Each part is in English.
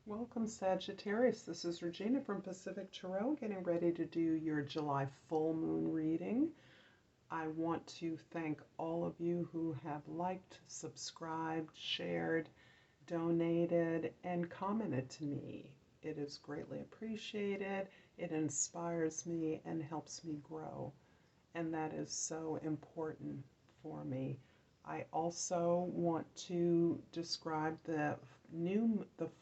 Welcome, Sagittarius. This is Regina from Pacific Tarot, getting ready to do your July full moon reading. I want to thank all of you who have liked, subscribed, shared, donated, and commented to me. It is greatly appreciated. It inspires me and helps me grow, and that is so important for me. I also want to describe the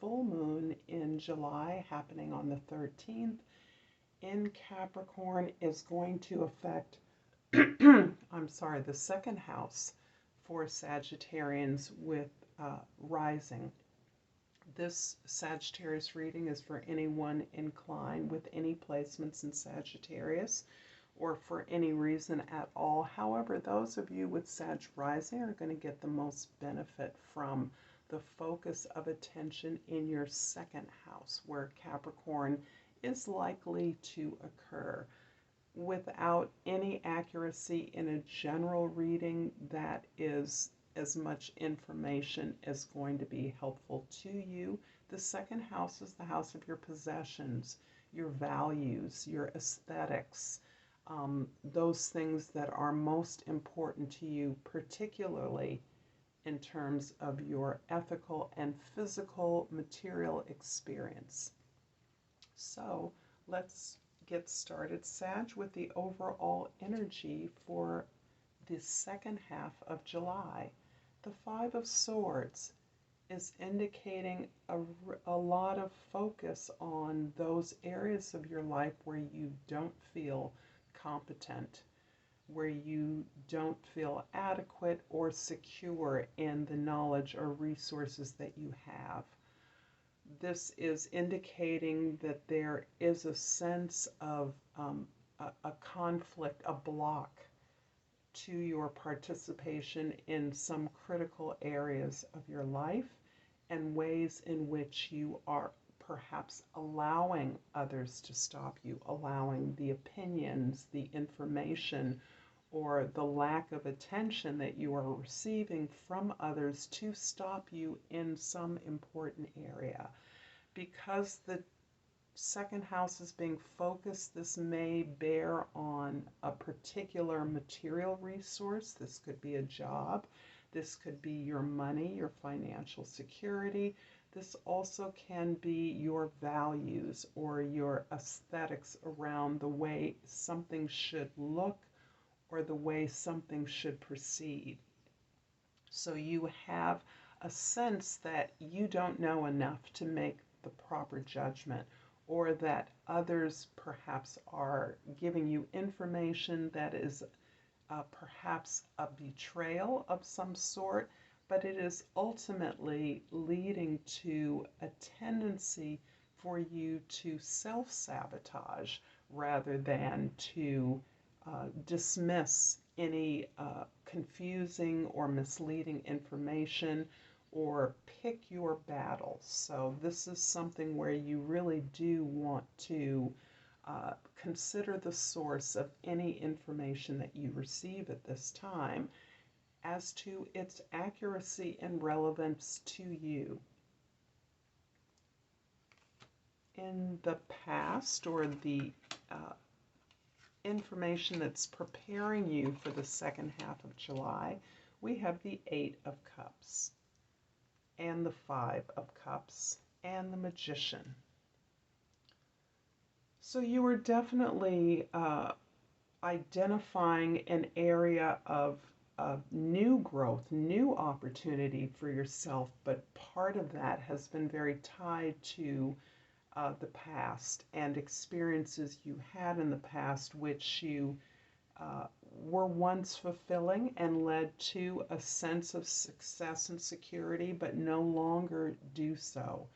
full moon in July happening on the 13th in Capricorn is going to affect the second house for Sagittarians with rising. This Sagittarius reading is for anyone inclined with any placements in Sagittarius or for any reason at all. However, those of you with Sag rising are going to get the most benefit from the focus of attention in your second house, where Capricorn is likely to occur. Without any accuracy in a general reading, that is as much information as going to be helpful to you. The second house is the house of your possessions, your values, your aesthetics, those things that are most important to you, particularly in terms of your ethical and physical material experience. So let's get started, Sag, with the overall energy for the second half of July. The Five of Swords is indicating a lot of focus on those areas of your life where you don't feel competent, where you don't feel adequate or secure in the knowledge or resources that you have. This is indicating that there is a sense of a conflict, a block to your participation in some critical areas of your life and ways in which you are perhaps allowing others to stop you, allowing the opinions, the information, or the lack of attention that you are receiving from others to stop you in some important area. Because the second house is being focused, this may bear on a particular material resource. This could be a job. This could be your money, your financial security. This also can be your values or your aesthetics around the way something should look or the way something should proceed. So you have a sense that you don't know enough to make the proper judgment, or that others perhaps are giving you information that is perhaps a betrayal of some sort, but it is ultimately leading to a tendency for you to self-sabotage rather than to dismiss any confusing or misleading information or pick your battles. So this is something where you really do want to consider the source of any information that you receive at this time as to its accuracy and relevance to you. In the past, or the information that's preparing you for the second half of July, we have the Eight of Cups and the Five of Cups and the Magician. So you are definitely identifying an area of new growth, new opportunity for yourself, but part of that has been very tied to the past and experiences you had in the past, which you were once fulfilling and led to a sense of success and security, but no longer do so.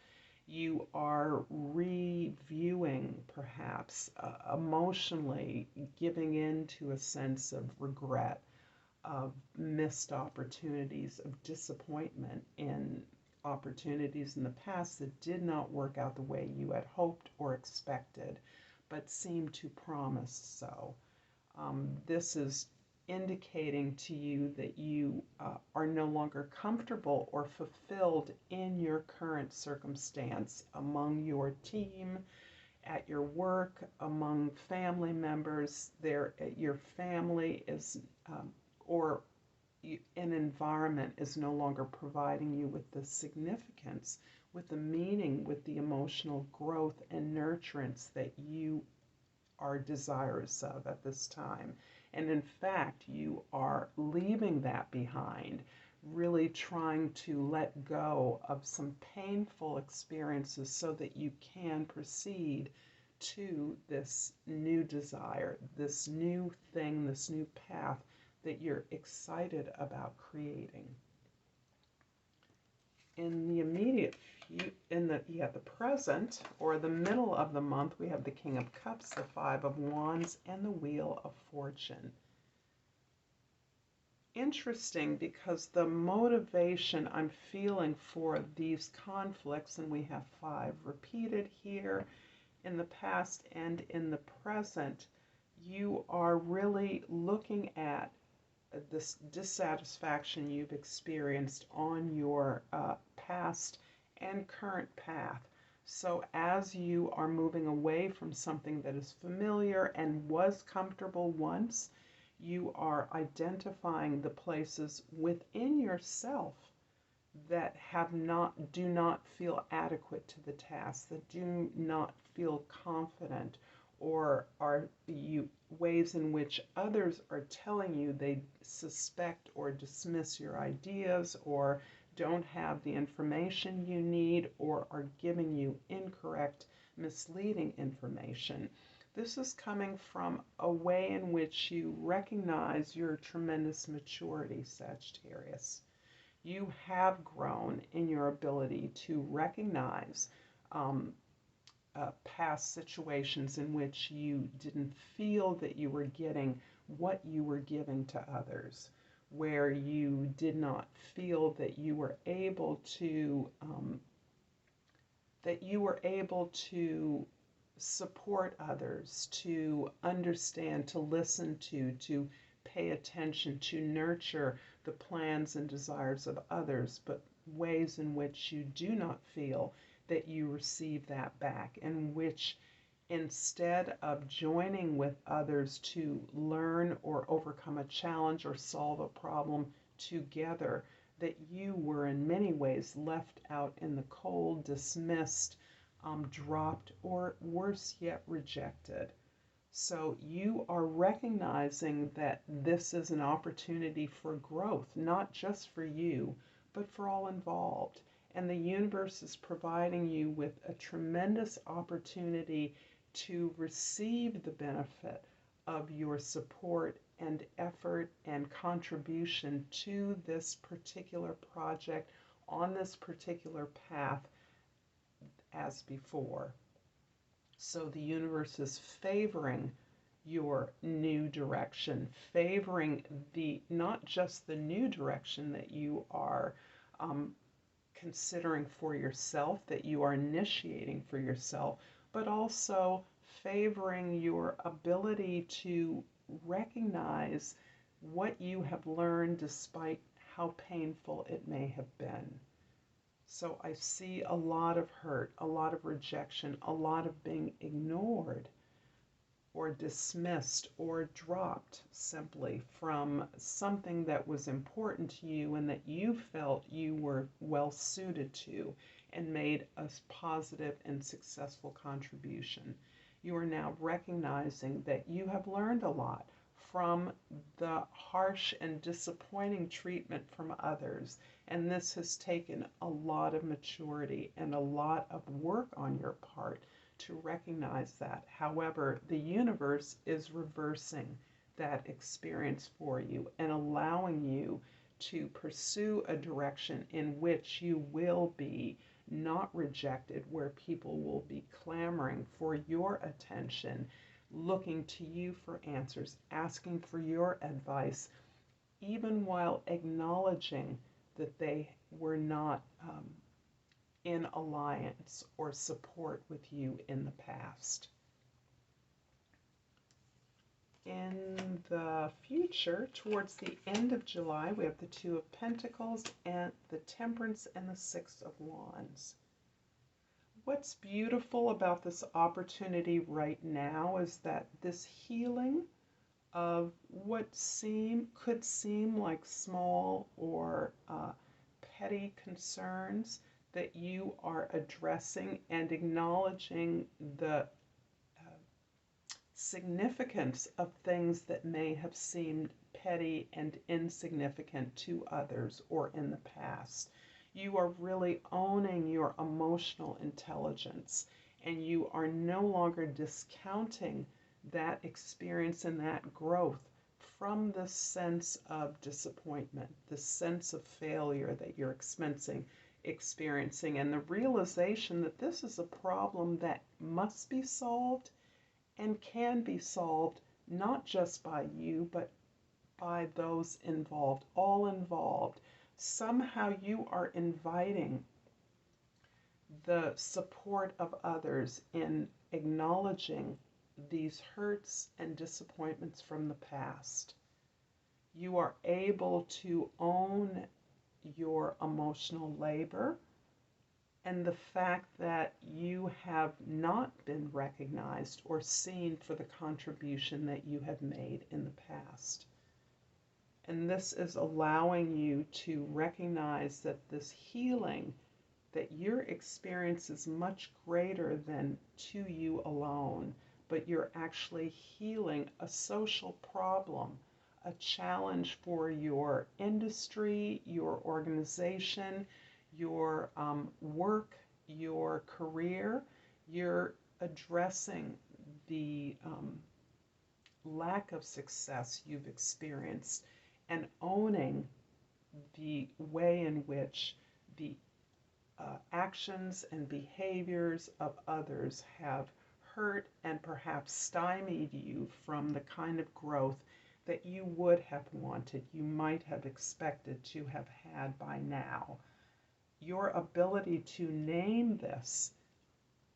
You are reviewing, perhaps emotionally giving in to a sense of regret, of missed opportunities, of disappointment in opportunities in the past that did not work out the way you had hoped or expected, but seemed to promise so. This is indicating to you that you are no longer comfortable or fulfilled in your current circumstance among your team, at your work, among family members. Your family is, or an environment is no longer providing you with the significance, with the meaning, with the emotional growth and nurturance that you are desirous of at this time. And in fact, you are leaving that behind, really trying to let go of some painful experiences so that you can proceed to this new desire, this new thing, this new path that you're excited about creating. In the immediate the present, or the middle of the month, we have the King of Cups, the Five of Wands, and the Wheel of Fortune. Interesting, because the motivation I'm feeling for these conflicts, and we have 5 repeated here in the past and in the present, you are really looking at this dissatisfaction you've experienced on your past and current path. So as you are moving away from something that is familiar and was comfortable once, you are identifying the places within yourself that do not feel adequate to the task, that do not feel confident, or are ways in which others are telling you they suspect or dismiss your ideas, or don't have the information you need, or are giving you incorrect, misleading information. This is coming from a way in which you recognize your tremendous maturity, Sagittarius. You have grown in your ability to recognize past situations in which you didn't feel that you were getting what you were giving to others, where you did not feel that you were able to support others, to understand, to listen to pay attention, to nurture the plans and desires of others, but ways in which you do not feel that you receive that back, and which, instead of joining with others to learn or overcome a challenge or solve a problem together, that you were in many ways left out in the cold, dismissed, dropped, or worse yet, rejected. So you are recognizing that this is an opportunity for growth, not just for you, but for all involved. And the universe is providing you with a tremendous opportunity to receive the benefit of your support and effort and contribution to this particular project on this particular path as before. So the universe is favoring your new direction, favoring not just the new direction that you are considering for yourself, that you are initiating for yourself, but also favoring your ability to recognize what you have learned despite how painful it may have been. So I see a lot of hurt, a lot of rejection, a lot of being ignored or dismissed or dropped simply from something that was important to you and that you felt you were well suited to and made a positive and successful contribution. You are now recognizing that you have learned a lot from the harsh and disappointing treatment from others, and this has taken a lot of maturity and a lot of work on your part to recognize that. However, the universe is reversing that experience for you and allowing you to pursue a direction in which you will be not rejected, where people will be clamoring for your attention, looking to you for answers, asking for your advice, even while acknowledging that they were not in alliance or support with you in the past. In the future, towards the end of July, we have the Two of Pentacles and the Temperance and the Six of Wands. What's beautiful about this opportunity right now is that this healing of what could seem like small or petty concerns that you are addressing and acknowledging the significance of things that may have seemed petty and insignificant to others or in the past. You are really owning your emotional intelligence, and you are no longer discounting that experience and that growth from this sense of disappointment, this sense of failure that you're experiencing, and the realization that this is a problem that must be solved and can be solved not just by you, but by those involved, all involved. Somehow you are inviting the support of others in acknowledging these hurts and disappointments from the past. You are able to own your emotional labor and the fact that you have not been recognized or seen for the contribution that you have made in the past. And this is allowing you to recognize that this healing that your experience is much greater than to you alone, but you're actually healing a social problem, a challenge for your industry, your organization, your work, your career. You're addressing the lack of success you've experienced and owning the way in which the actions and behaviors of others have hurt and perhaps stymied you from the kind of growth that you would have wanted, you might have expected to have had by now. Your ability to name this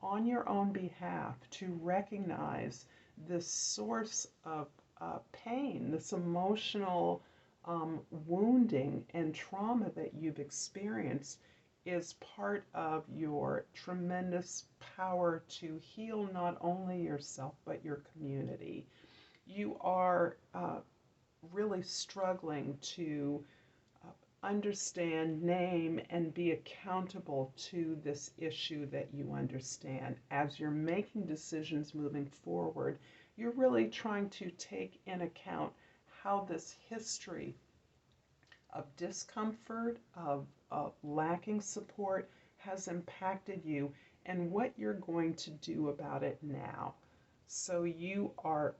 on your own behalf, to recognize this source of pain, this emotional wounding and trauma that you've experienced, is part of your tremendous power to heal not only yourself but your community. You are really struggling to understand, name, and be accountable to this issue that you understand. As you're making decisions moving forward, you're really trying to take in account how this history of discomfort, of lacking support has impacted you and what you're going to do about it now. So you are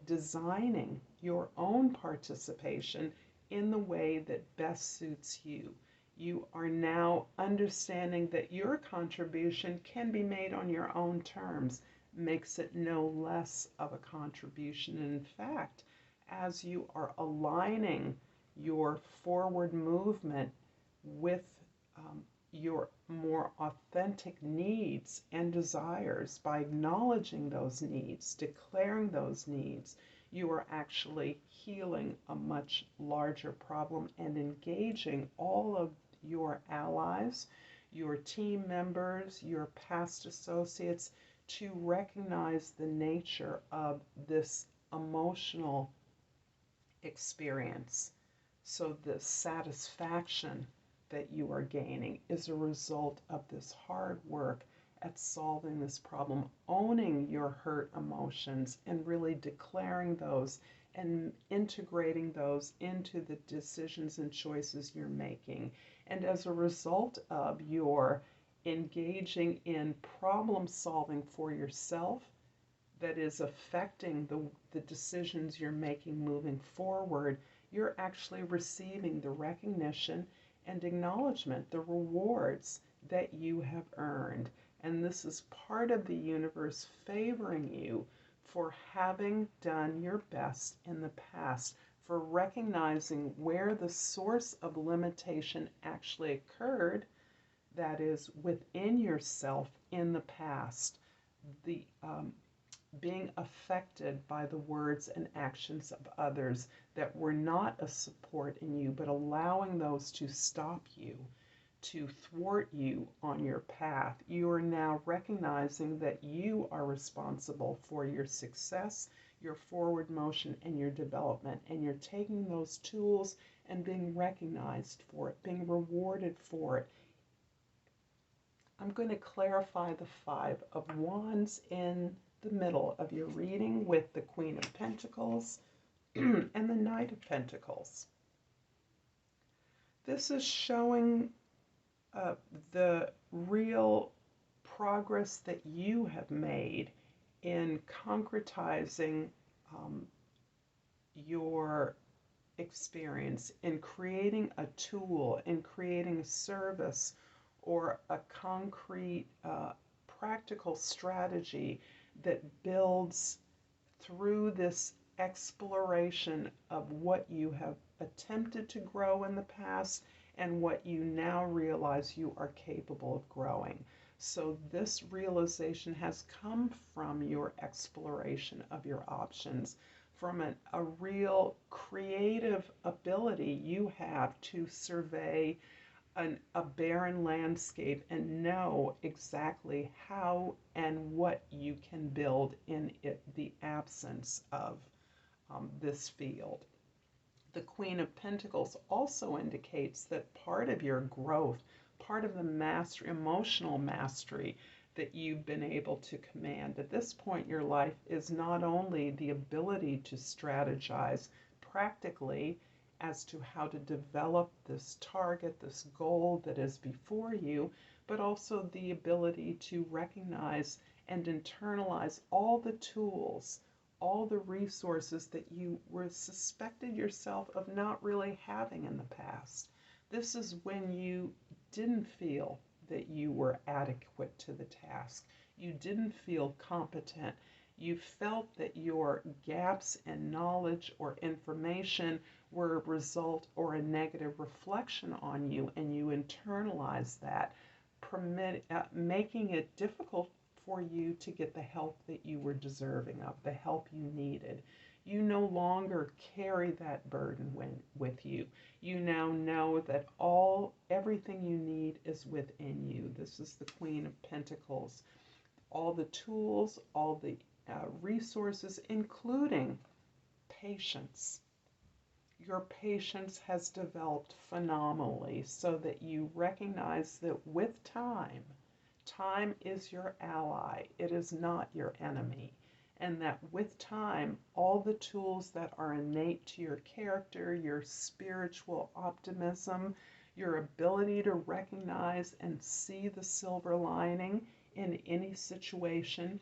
designing your own participation in the way that best suits you. You are now understanding that your contribution can be made on your own terms, makes it no less of a contribution. And in fact, as you are aligning your forward movement with your more authentic needs and desires, by acknowledging those needs, declaring those needs, you are actually healing a much larger problem and engaging all of your allies, your team members, your past associates to recognize the nature of this emotional experience. So the satisfaction that you are gaining is a result of this hard work at solving this problem, owning your hurt emotions and really declaring those and integrating those into the decisions and choices you're making. And as a result of your engaging in problem solving for yourself that is affecting the decisions you're making moving forward, you're actually receiving the recognition and acknowledgement, the rewards that you have earned. And this is part of the universe favoring you for having done your best in the past, for recognizing where the source of limitation actually occurred, that is within yourself in the past. being affected by the words and actions of others that were not a support in you, but allowing those to stop you, to thwart you on your path. You are now recognizing that you are responsible for your success, your forward motion, and your development. And you're taking those tools and being recognized for it, being rewarded for it. I'm going to clarify the Five of Wands in the middle of your reading with the Queen of Pentacles and the Knight of Pentacles. This is showing the real progress that you have made in concretizing your experience, in creating a tool, in creating a service, or a concrete, practical strategy that builds through this exploration of what you have attempted to grow in the past and what you now realize you are capable of growing. So this realization has come from your exploration of your options, from a real creative ability you have to survey a barren landscape and know exactly how and what you can build in the absence of this field. The Queen of Pentacles also indicates that part of your growth, part of the mastery, emotional mastery that you've been able to command at this point in your life is not only the ability to strategize practically as to how to develop this target, this goal that is before you, but also the ability to recognize and internalize all the tools, all the resources that you were suspected yourself of not really having in the past. This is when you didn't feel that you were adequate to the task. You didn't feel competent. You felt that your gaps in knowledge or information were a result or a negative reflection on you, and you internalized that, making it difficult for you to get the help that you were deserving of, the help you needed. You no longer carry that burden with you. You now know that everything you need is within you. This is the Queen of Pentacles. All the tools, all the resources, including patience. Your patience has developed phenomenally so that you recognize that with time, time is your ally. It is not your enemy. And that with time, all the tools that are innate to your character, your spiritual optimism, your ability to recognize and see the silver lining in any situation,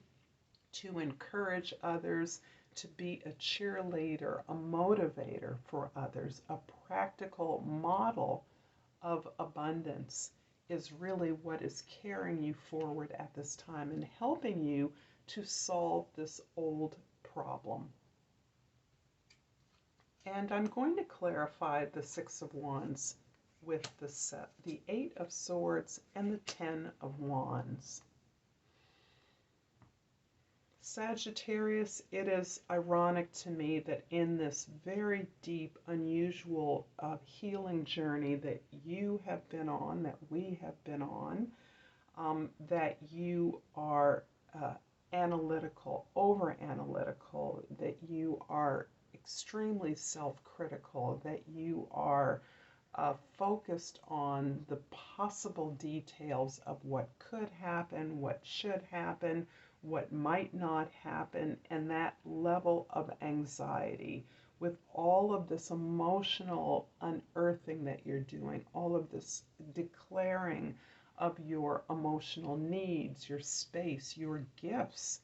to encourage others, to be a cheerleader, a motivator for others, a practical model of abundance is really what is carrying you forward at this time and helping you to solve this old problem. And I'm going to clarify the Six of Wands with the Eight of Swords and the Ten of Wands. Sagittarius, it is ironic to me that in this very deep, unusual healing journey that you have been on, that we have been on, that you are analytical, over-analytical, that you are extremely self-critical, that you are focused on the possible details of what could happen, what should happen, what might not happen, and that level of anxiety with all of this emotional unearthing that you're doing, all of this declaring of your emotional needs, your space, your gifts,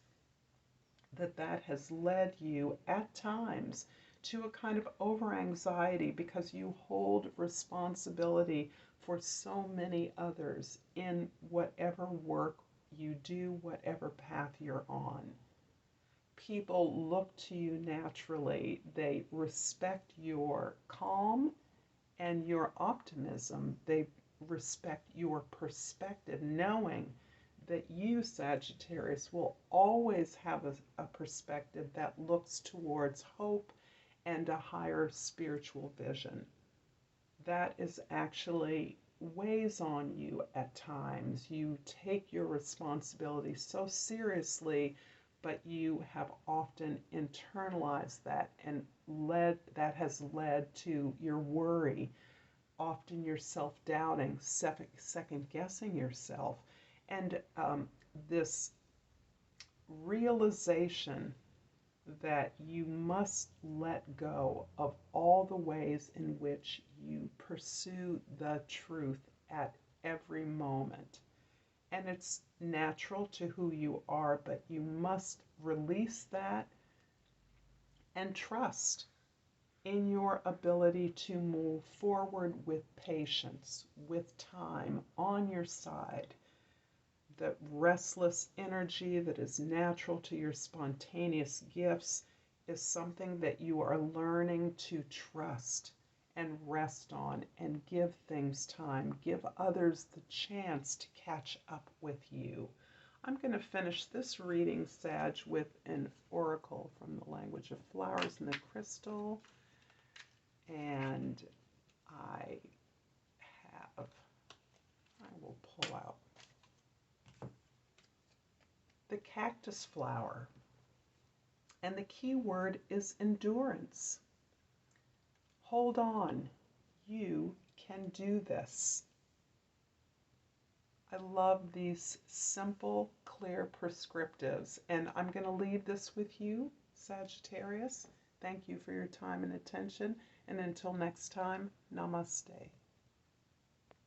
that has led you at times to a kind of over-anxiety because you hold responsibility for so many others in whatever work you do, whatever path you're on. People look to you naturally. They respect your calm and your optimism. They respect your perspective, knowing that you, Sagittarius, will always have a perspective that looks towards hope and a higher spiritual vision. That is actually weighs on you at times. You take your responsibility so seriously, but you have often internalized that, and that has led to your worry, often your self-doubting, second-guessing yourself, and this realization that you must let go of all the ways in which you pursue the truth at every moment. And it's natural to who you are, but you must release that and trust in your ability to move forward with patience, with time on your side. The restless energy that is natural to your spontaneous gifts is something that you are learning to trust and rest on and give things time. Give others the chance to catch up with you. I'm going to finish this reading, Sag, with an oracle from the language of flowers and the crystal. And I will pull out the cactus flower. And the key word is endurance. Hold on. You can do this. I love these simple, clear prescriptives. And I'm going to leave this with you, Sagittarius. Thank you for your time and attention. And until next time, namaste.